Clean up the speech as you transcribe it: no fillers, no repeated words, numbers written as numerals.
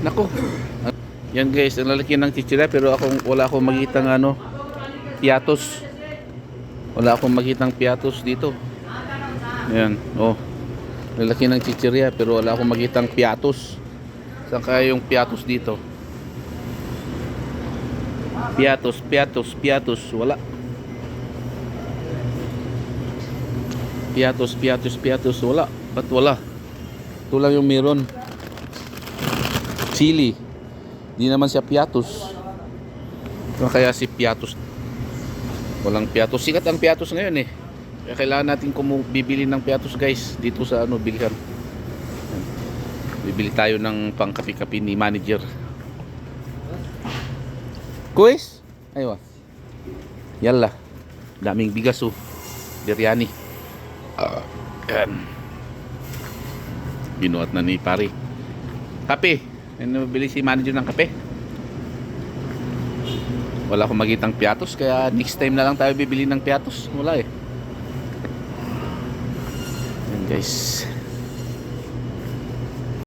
Nako. Yan guys, ang lalaki ng chichirya pero wala akong makitang ano, piatos. Wala akong makitang piatos dito. Ayan, oh. Lalaki ng chichirya pero wala akong makitang piatos. Saan kaya yung piatos dito? Piatos, wala. Piatos, wala. Ba't wala? Ito lang yung meron. Chili. Di naman siya piatos. Kaya si piatos. Walang piatos. Sikat ang piatos ngayon eh. Kaya kailangan natin bibili ng piatos guys. Dito sa ano, bilihan. Bibili tayo ng pangkapi-kapi ni manager. Kuis? Aywa. Yalla. Daming bigas oh. Biryani. Yan. Binuhat na ni pare. Kape. Ano bili si manager ng kape? Wala akong makitang piatos kaya next time na lang tayo bibili ng piatos. Wala eh. Yan guys.